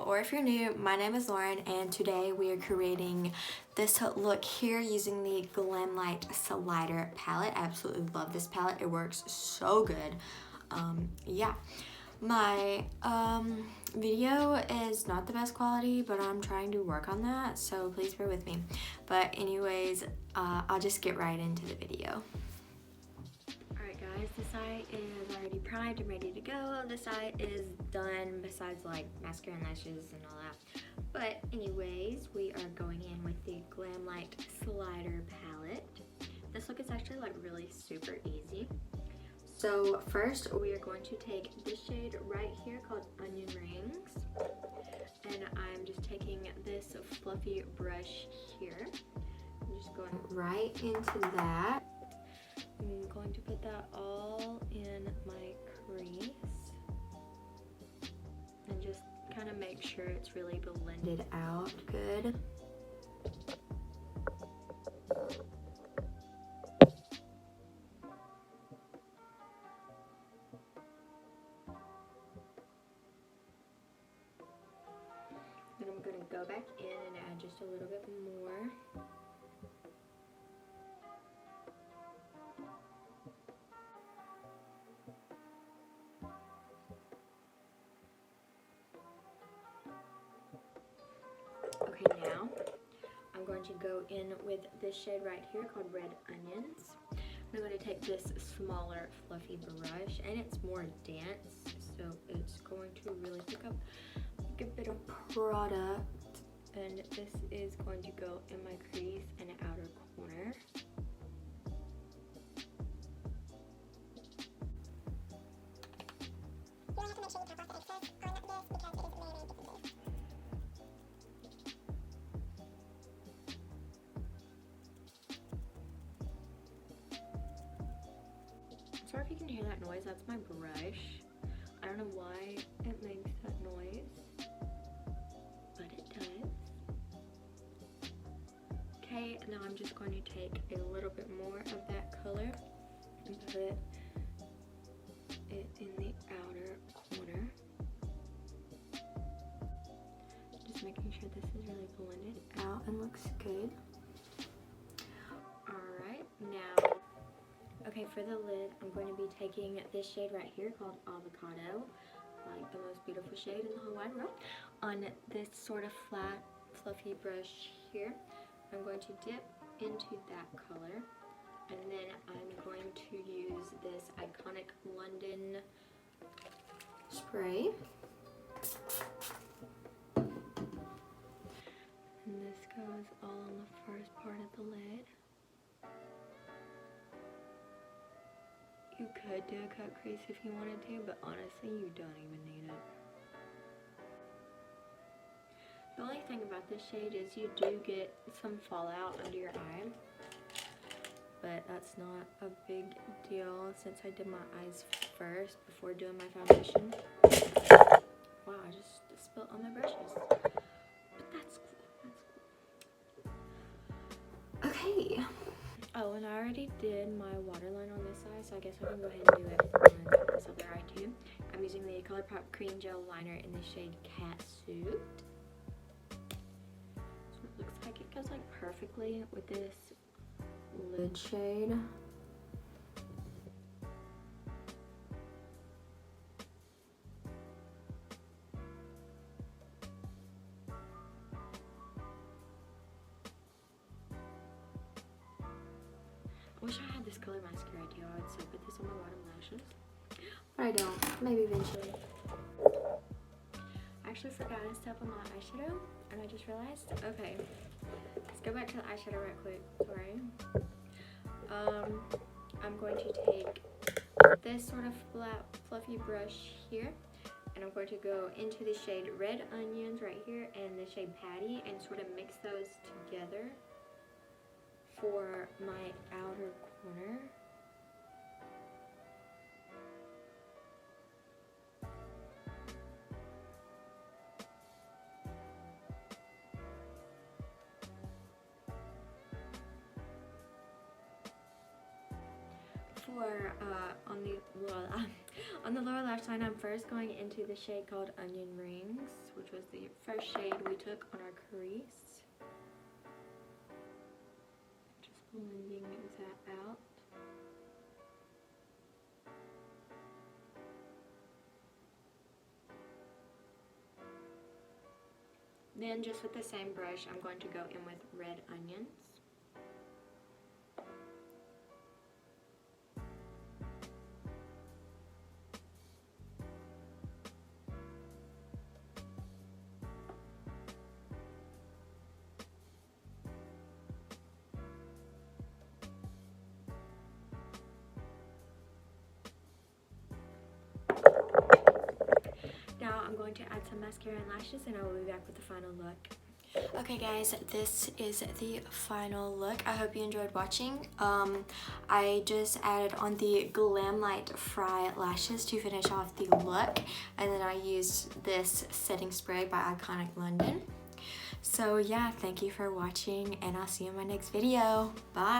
channel, or if you're new, my name is Lauren and today we are creating this look here using the Glamlite Slider palette. I absolutely love this palette. It works so good. Yeah. My video is not the best quality, but I'm trying to work on that, so please bear with me. But anyways, I'll just get right into the video. Alright guys, this eye is already primed and ready to go. This eye is done besides like mascara and lashes and all that. But anyways, we are going in with the Glamlite Slider palette. This look is actually like really super easy. So first we are going to take this shade right here called Onion Rings. And I'm just taking this fluffy brush here. I'm just going right into that. I'm going to put that all in my crease and just kind of make sure it's really blended out good. Then I'm going to go back in and add just a little bit more. Okay, now I'm going to go in with this shade right here called Red Onions. I'm going to take this smaller fluffy brush, and it's more dense, so it's going to really pick up a bit of product. And this is going to go in my crease and outer corner. Sorry if you can hear that noise, that's my brush. I don't know why it makes that noise, but it does. Okay, now I'm just going to take a little bit more of that color and put it in the outer corner. Just making sure this is really blended out and looks good. Alright, now okay, for the lid, I'm going to be taking this shade right here called Avocado, like the most beautiful shade in the whole wide world, on this sort of flat, fluffy brush here. I'm going to dip into that color, and then I'm going to use this iconic London spray. And this goes all on the first part of the lid. You could do a cut crease if you wanted to, but honestly, you don't even need it. The only thing about this shade is you do get some fallout under your eye, but that's not a big deal since I did my eyes first before doing my foundation. Wow, I just spilled on my brushes. But that's cool, that's cool. Okay. Oh, and I already did my waterline on this eye, so I guess I can go ahead and do it on this other eye too. I'm using the ColourPop Cream Gel Liner in the shade Catsuit. So it looks like it goes like perfectly with this lid shade. I wish I had this color mascara too. I would so put this on my bottom lashes, but I don't. Maybe eventually. I actually forgot a step on my eyeshadow, and I just realized. Okay, let's go back to the eyeshadow right quick. Sorry. I'm going to take this sort of flat, fluffy brush here, and I'm going to go into the shade Red Onions right here and the shade Patty, and sort of mix those together for my outer corner. For on On the lower lash line, I'm first going into the shade called Onion Rings, which was the first shade we took on our crease. Just blending that out. Then just with the same brush, I'm going to go in with Red Onions. Now I'm going to add some mascara and lashes, and I will be back with the final look. Okay guys, this is the final look. I hope you enjoyed watching. I just added on the Glamlite Fry lashes to finish off the look, and then I used this setting spray by Iconic London. So yeah, thank you for watching, and I'll see you in my next video. Bye!